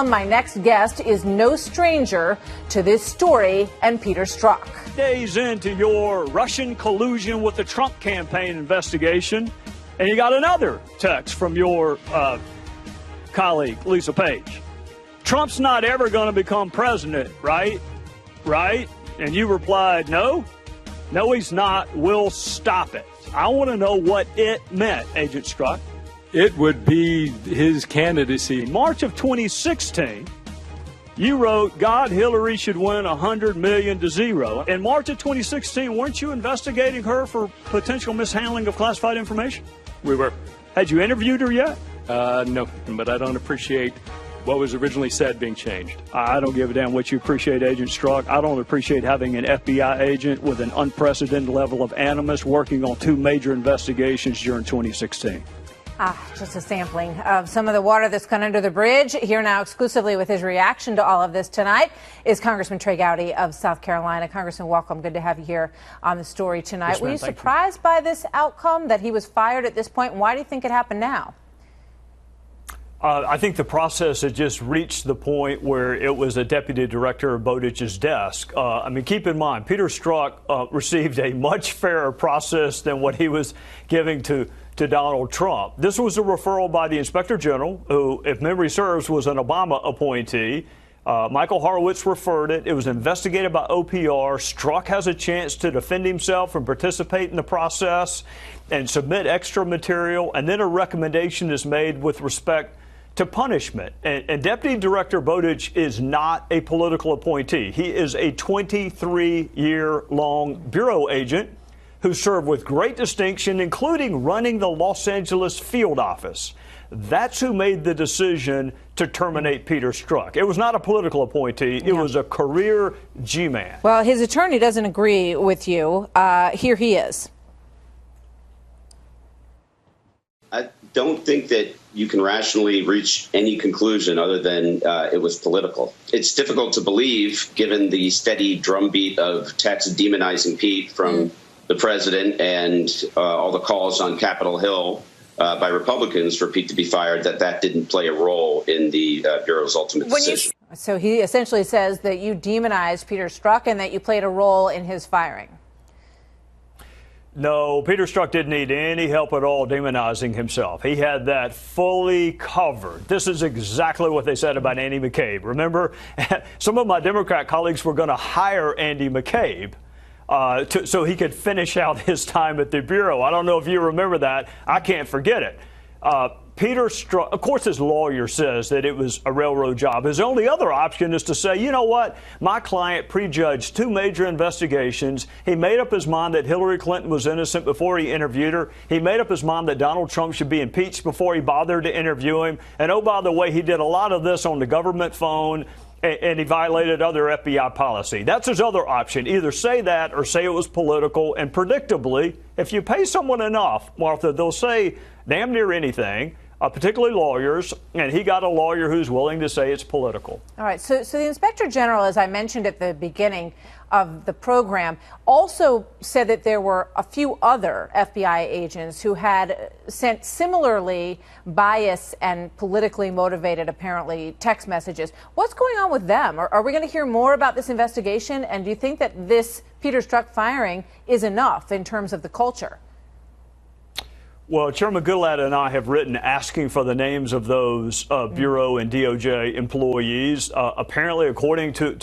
My next guest is no stranger to this story and Peter Strzok. Days into your Russian collusion with the Trump campaign investigation, and you got another text from your colleague, Lisa Page. Trump's not ever going to become president, right? Right? And you replied, no, he's not. We'll stop it. I want to know what it meant, Agent Strzok. It would be his candidacy. In March of 2016, you wrote, God, Hillary should win 100 million to 0. In March of 2016, weren't you investigating her for potential mishandling of classified information? We were. Had you interviewed her yet? No, but I don't appreciate what was originally said being changed. I don't give a damn what you appreciate, Agent Strzok. I don't appreciate having an FBI agent with an unprecedented level of animus working on two major investigations during 2016. Just a sampling of some of the water that's gone under the bridge. Here now exclusively with his reaction to all of this tonight is Congressman Trey Gowdy of South Carolina. Congressman, welcome. Good to have you here on the story tonight. Yes, were you surprised by this outcome, that he was fired at this point? And why do you think it happened now? I think the process had just reached the point where it was a deputy director of Bowditch's desk. Keep in mind, Peter Strzok received a much fairer process than what he was giving to Donald Trump. This was a referral by the Inspector General, who, if memory serves, was an Obama appointee. Michael Horowitz referred it. It was investigated by OPR. Strzok has a chance to defend himself and participate in the process and submit extra material, and then a recommendation is made with respect to punishment. And Deputy Director Bowditch is not a political appointee. He is a 23-year-long bureau agent who served with great distinction, including running the Los Angeles field office. That's who made the decision to terminate Peter Strzok. It was not a political appointee. It was a career G-man. Well, his attorney doesn't agree with you. Here he is. I don't think that you can rationally reach any conclusion other than it was political. It's difficult to believe, given the steady drumbeat of texts demonizing Pete from the president and all the calls on Capitol Hill by Republicans for Pete to be fired, that didn't play a role in the Bureau's ultimate decision. So he essentially says that you demonized Peter Strzok and that you played a role in his firing. No, Peter Strzok didn't need any help at all demonizing himself. He had that fully covered. This is exactly what they said about Andy McCabe. Remember, some of my Democrat colleagues were going to hire Andy McCabe so he could finish out his time at the Bureau. I don't know if you remember that. I can't forget it. Peter Strzok, of course, his lawyer says that it was a railroad job. His only other option is to say, you know what, my client prejudged two major investigations. He made up his mind that Hillary Clinton was innocent before he interviewed her. He made up his mind that Donald Trump should be impeached before he bothered to interview him. And oh, by the way, he did a lot of this on the government phone, and he violated other FBI policy. That's his other option. Either say that or say it was political. And predictably, if you pay someone enough, Martha, they'll say damn near anything. Particularly lawyers, and he got a lawyer who's willing to say it's political. All right, so the Inspector General, as I mentioned at the beginning of the program, also said that there were a few other FBI agents who had sent similarly biased and politically motivated, apparently, text messages. What's going on with them? Are we going to hear more about this investigation? And do you think that this Peter Strzok firing is enough in terms of the culture? Well, Chairman Goodlatte and I have written asking for the names of those Bureau and DOJ employees. Apparently, according to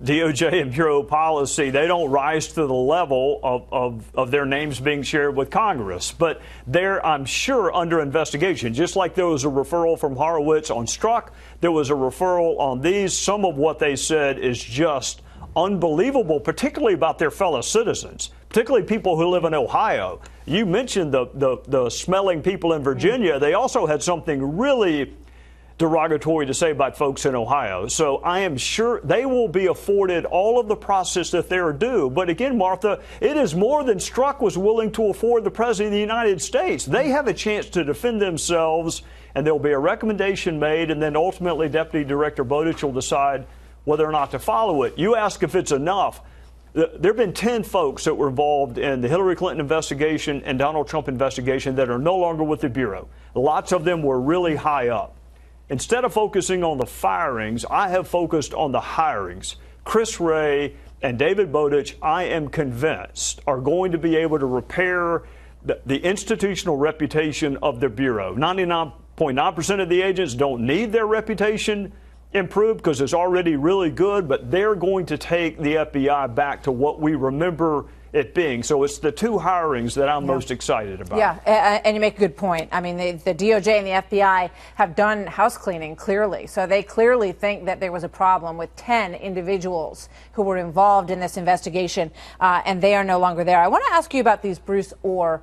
DOJ and Bureau policy, they don't rise to the level of their names being shared with Congress. But they're, I'm sure, under investigation. Just like there was a referral from Horowitz on Strzok, there was a referral on these. Some of what they said is just unbelievable, particularly about their fellow citizens, particularly people who live in Ohio. You mentioned the smelling people in Virginia. They also had something really derogatory to say about folks in Ohio. So I am sure they will be afforded all of the process that they're due. But again, Martha, it is more than Strzok was willing to afford the President of the United States. They have a chance to defend themselves, and there'll be a recommendation made, and then ultimately Deputy Director Bowditch will decide whether or not to follow it. You ask if it's enough. There have been 10 folks that were involved in the Hillary Clinton investigation and Donald Trump investigation that are no longer with the Bureau. Lots of them were really high up. instead of focusing on the firings, I have focused on the hirings. Chris Wray and David Bowditch, I am convinced, are going to be able to repair the institutional reputation of the Bureau. 99.9% of the agents don't need their reputation improved because it's already really good, but they're going to take the FBI back to what we remember it being. So it's the two hirings that I'm most excited about. Yeah, and you make a good point. I mean, the DOJ and the FBI have done house cleaning, clearly. So they clearly think that there was a problem with 10 individuals who were involved in this investigation, and they are no longer there. I want to ask you about these Bruce Orr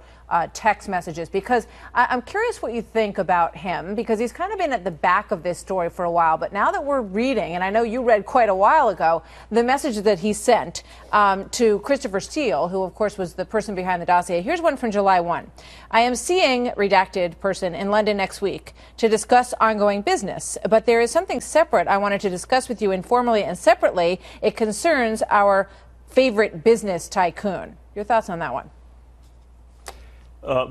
text messages, because I'm curious what you think about him, because he's kind of been at the back of this story for a while. But now that we're reading, and I know you read quite a while ago, the message that he sent to Christopher Steele, who, of course, was the person behind the dossier. Here's one from July 1. I am seeing redacted person in London next week to discuss ongoing business, but there is something separate I wanted to discuss with you informally and separately. It concerns our favorite business tycoon. Your thoughts on that one?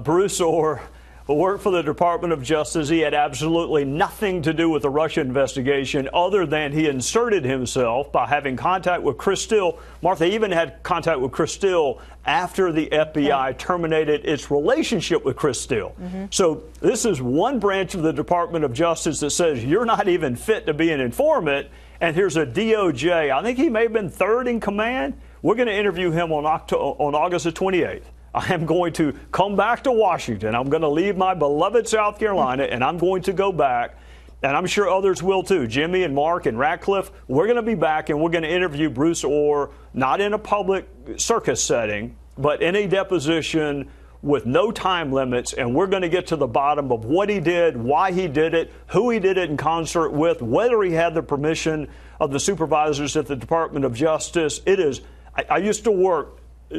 Bruce Orr worked for the Department of Justice. He had absolutely nothing to do with the Russia investigation other than he inserted himself by having contact with Chris Steele. Martha even had contact with Chris Steele after the FBI terminated its relationship with Chris Steele. So this is one branch of the Department of Justice that says you're not even fit to be an informant. And here's a DOJ. I think he may have been third in command. We're going to interview him on August the 28th. I am going to come back to Washington. I'm going to leave my beloved South Carolina, and I'm going to go back, and I'm sure others will too. Jimmy and Mark and Ratcliffe, we're going to be back, and we're going to interview Bruce Orr, not in a public circus setting, but in a deposition with no time limits, and we're going to get to the bottom of what he did, why he did it, who he did it in concert with, whether he had the permission of the supervisors at the Department of Justice. It is, I used to work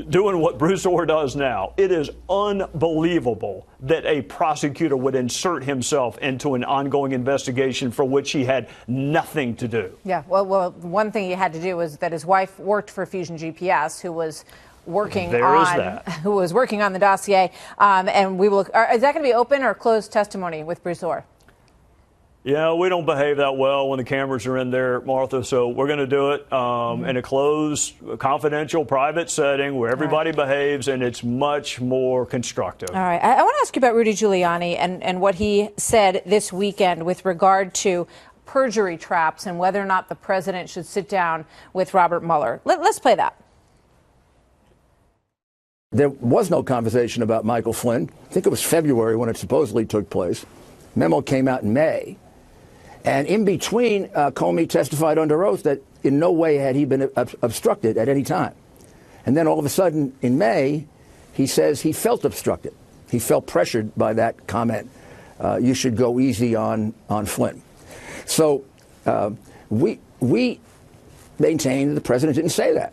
doing what Bruce Orr does now. It is unbelievable that a prosecutor would insert himself into an ongoing investigation for which he had nothing to do. Yeah, well, one thing he had to do was that his wife worked for Fusion GPS, who was working on the dossier, and we will. Is that going to be open or closed testimony with Bruce Orr? Yeah, we don't behave that well when the cameras are in there, Martha, so we're going to do it in a closed, confidential, private setting where everybody behaves, and it's much more constructive. All right. I want to ask you about Rudy Giuliani and what he said this weekend with regard to perjury traps and whether or not the president should sit down with Robert Mueller. Let's play that. There was no conversation about Michael Flynn. I think it was February when it supposedly took place. Memo came out in May. And in between, Comey testified under oath that in no way had he been obstructed at any time. And then all of a sudden, in May, he says he felt obstructed. He felt pressured by that comment. You should go easy on Flynn. So we maintain that the president didn't say that.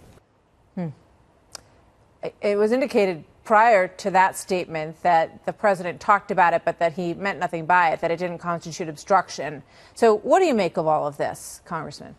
It was indicated prior to that statement that the president talked about it, but that he meant nothing by it, that it didn't constitute obstruction. So what do you make of all of this, Congressman?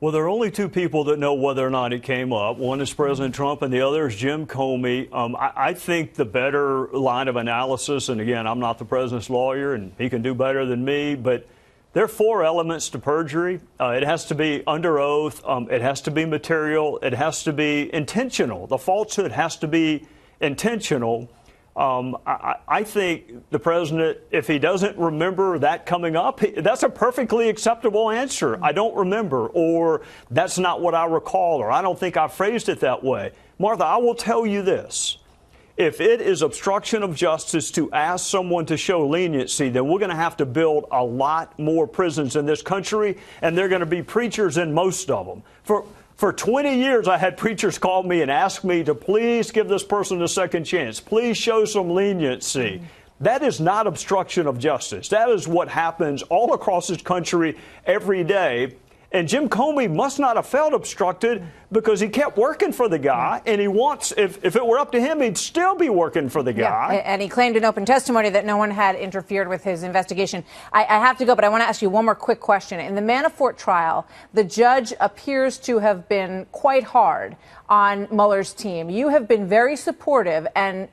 Well, there are only two people that know whether or not it came up. One is President Trump and the other is Jim Comey. I think the better line of analysis, and again, I'm not the president's lawyer and he can do better than me, but there are four elements to perjury. It has to be under oath. It has to be material. It has to be intentional. The falsehood has to be intentional. I think the president, if he doesn't remember that coming up, that's a perfectly acceptable answer. I don't remember, or that's not what I recall, or I don't think I phrased it that way. Martha, I will tell you this. If it is obstruction of justice to ask someone to show leniency, then we're going to have to build a lot more prisons in this country, and there are going to be preachers in most of them. For 20 years, I had preachers call me and ask me to please give this person a second chance. Please show some leniency. That is not obstruction of justice. That is what happens all across this country every day. And Jim Comey must not have felt obstructed because he kept working for the guy, and he wants, if it were up to him, he'd still be working for the guy. Yeah. And he claimed in open testimony that no one had interfered with his investigation. I have to go, but I want to ask you one more quick question. In the Manafort trial, the judge appears to have been quite hard on Mueller's team. You have been very supportive and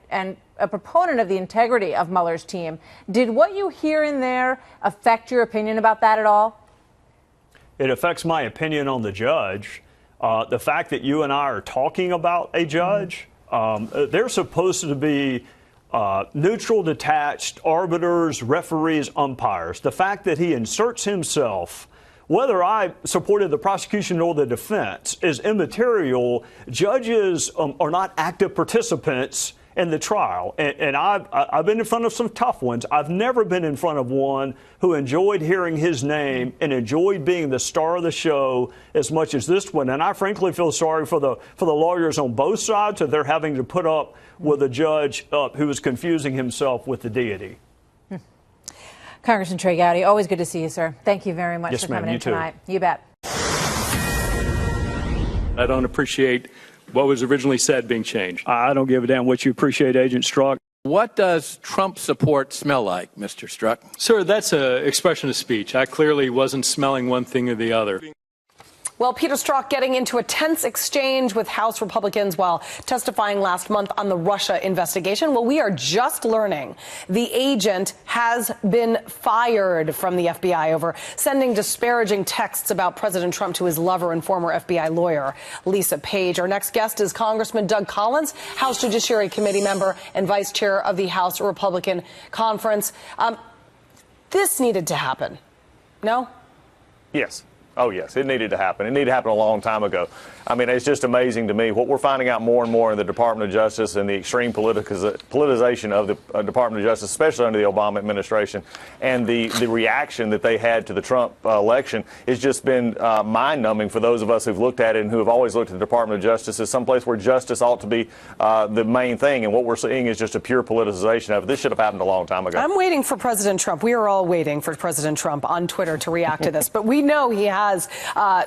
a proponent of the integrity of Mueller's team. Did what you hear in there affect your opinion about that at all? It affects my opinion on the judge. The fact that you and I are talking about a judge, they're supposed to be neutral, detached arbiters, referees, umpires. The fact that he inserts himself, whether I supported the prosecution or the defense, is immaterial. Judges are not active participants in the trial. And I've been in front of some tough ones. I've never been in front of one who enjoyed hearing his name and enjoyed being the star of the show as much as this one. And I frankly feel sorry for the lawyers on both sides, that they're having to put up with a judge who is confusing himself with the deity. Congressman Trey Gowdy, always good to see you, sir. Thank you very much Yes, for coming ma'am, in tonight. You bet. I don't appreciate what was originally said being changed. I don't give a damn what you appreciate, Agent Strzok. What does Trump support smell like, Mr. Strzok? Sir, that's an expression of speech. I clearly wasn't smelling one thing or the other. Well, Peter Strzok getting into a tense exchange with House Republicans while testifying last month on the Russia investigation. Well, we are just learning the agent has been fired from the FBI over sending disparaging texts about President Trump to his lover and former FBI lawyer, Lisa Page. Our next guest is Congressman Doug Collins, House Judiciary Committee member and vice chair of the House Republican Conference. This needed to happen. No? Yes. Oh, yes, it needed to happen. It needed to happen a long time ago. I mean, it's just amazing to me what we're finding out more and more in the Department of Justice and the extreme politicization of the Department of Justice, especially under the Obama administration, and the reaction that they had to the Trump election has just been mind-numbing for those of us who've looked at it and who have always looked at the Department of Justice as someplace where justice ought to be the main thing. And what we're seeing is just a pure politicization of it. This should have happened a long time ago. I'm waiting for President Trump. We are all waiting for President Trump on Twitter to react to this. But we know he has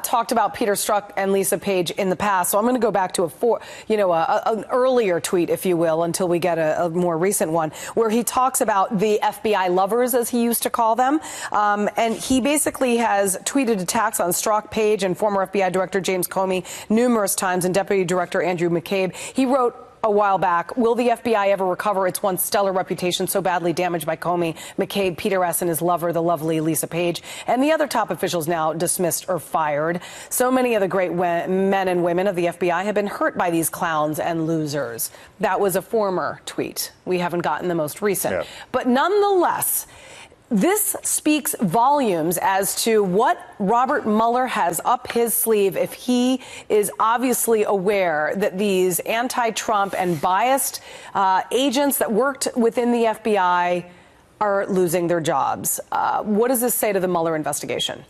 talked about Peter Strzok and Lisa Page in the past. So I'm going to go back to an earlier tweet, if you will, until we get a more recent one, where he talks about the FBI lovers, as he used to call them. And he basically has tweeted attacks on Strzok, Page, and former FBI Director James Comey numerous times, and Deputy Director Andrew McCabe. He wrote a while back, will the FBI ever recover its once stellar reputation so badly damaged by Comey, McCabe, Peter S., and his lover, the lovely Lisa Page, and the other top officials now dismissed or fired? So many of the great men and women of the FBI have been hurt by these clowns and losers. That was a former tweet. We haven't gotten the most recent. Yeah. But nonetheless, this speaks volumes as to what Robert Mueller has up his sleeve if he is obviously aware that these anti-Trump and biased agents that worked within the FBI are losing their jobs. What does this say to the Mueller investigation?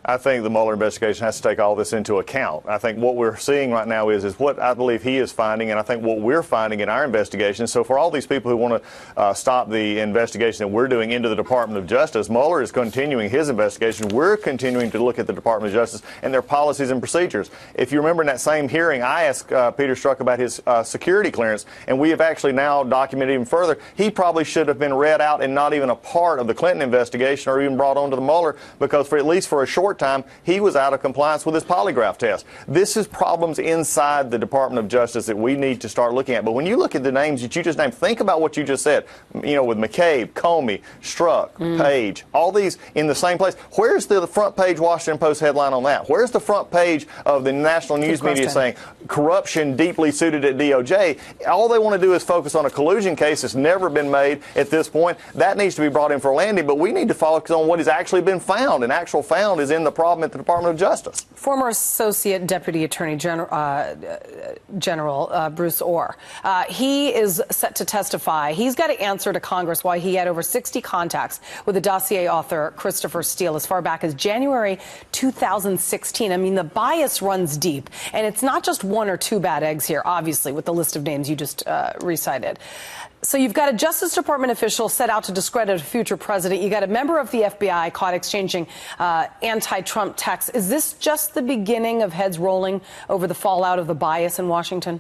I think the Mueller investigation has to take all this into account. I think what we're seeing right now is what I believe he is finding, and I think what we're finding in our investigation. So for all these people who want to stop the investigation that we're doing into the Department of Justice, Mueller is continuing his investigation. We're continuing to look at the Department of Justice and their policies and procedures. If you remember in that same hearing, I asked Peter Strzok about his security clearance, and we have actually now documented even further. He probably should have been read out and not even a part of the Clinton investigation or even brought onto the Mueller, because for at least for a short time, he was out of compliance with his polygraph test. This is problems inside the Department of Justice that we need to start looking at. But when you look at the names that you just named, think about what you just said, with McCabe, Comey, Strzok, Page, all these in the same place. Where's the front page Washington Post headline on that? Where's the front page of the national news media saying corruption deeply suited at DOJ? All they want to do is focus on a collusion case that's never been made at this point. That needs to be brought in for a landing, but we need to focus on what has actually been found, and actual found is in the problem at the Department of Justice. Former Associate Deputy Attorney General Bruce Orr. He is set to testify. He's got to answer to Congress why he had over 60 contacts with the dossier author Christopher Steele as far back as January 2016. I mean, the bias runs deep, and it's not just one or two bad eggs here, obviously, with the list of names you just recited. So you've got a Justice Department official set out to discredit a future president. You got a member of the FBI caught exchanging anti-Trump texts. Is this just the beginning of heads rolling over the fallout of the bias in Washington?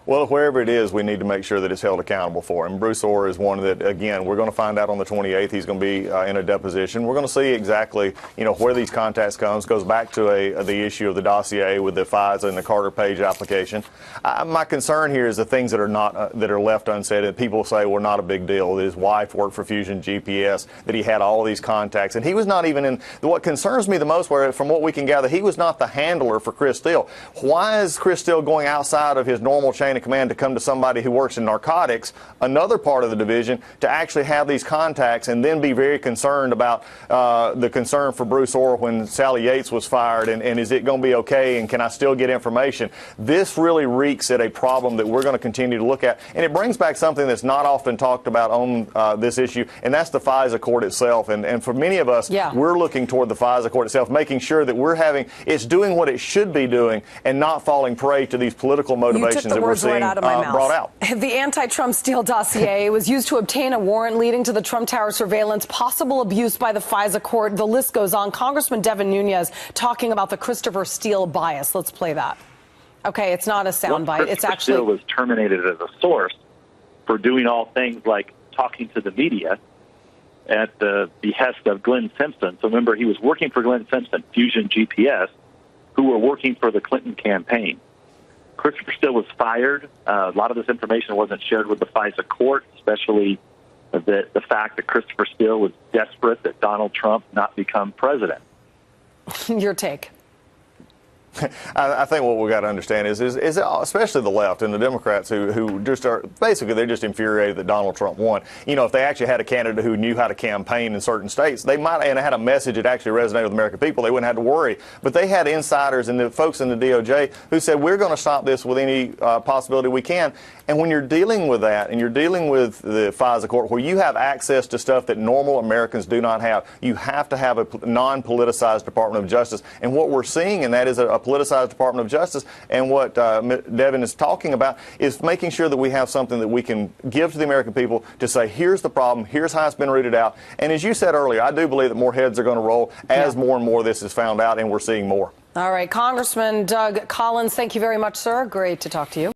Well, wherever it is, we need to make sure that it's held accountable for. And Bruce Orr is one that, again, we're going to find out on the 28th. He's going to be in a deposition. We're going to see exactly, where these contacts comes. Goes back to the issue of the dossier with the FISA and the Carter Page application. My concern here is the things that are not that are left unsaid. And people say were not a big deal. That his wife worked for Fusion GPS. That he had all of these contacts, and he was not even in. What concerns me the most, from what we can gather, he was not the handler for Chris Steele. Why is Chris Steele going outside of his normal chain of command to come to somebody who works in narcotics, another part of the division, to actually have these contacts and then be very concerned about the concern for Bruce Orr when Sally Yates was fired, and is it going to be okay, and can I still get information? This really reeks at a problem that we're going to continue to look at, and it brings back something that's not often talked about on this issue, and that's the FISA court itself. And for many of us, we're looking toward the FISA court itself, making sure that it's doing what it should be doing and not falling prey to these political motivations that we're seeing brought out. The anti-Trump Steele dossier was used to obtain a warrant leading to the Trump Tower surveillance, possible abuse by the FISA court. The list goes on. Congressman Devin Nunes talking about the Christopher Steele bias. Let's play that. Okay, it's not a soundbite. It's actually Steele was terminated as a source for doing all things like talking to the media at the behest of Glenn Simpson. So remember, he was working for Glenn Simpson, Fusion GPS, who were working for the Clinton campaign. Christopher Steele was fired. A lot of this information wasn't shared with the FISA court, especially the fact that Christopher Steele was desperate that Donald Trump not become president. Your take. I think what we've got to understand is especially the left and the Democrats who just are basically they're just infuriated that Donald Trump won. If they actually had a candidate who knew how to campaign in certain states, they might and had a message that actually resonated with the American people, they wouldn't have to worry. But they had insiders and the folks in the DOJ who said we're going to stop this with any possibility we can. And when you're dealing with that and you're dealing with the FISA court where you have access to stuff that normal Americans do not have, you have to have a non-politicized Department of Justice. And what we're seeing in that is a politicized Department of Justice. And what Devin is talking about is making sure that we have something that we can give to the American people to say, here's the problem, here's how it's been rooted out. And as you said earlier, I do believe that more heads are going to roll as more and more of this is found out, and we're seeing more. All right, Congressman Doug Collins, thank you very much, sir. Great to talk to you.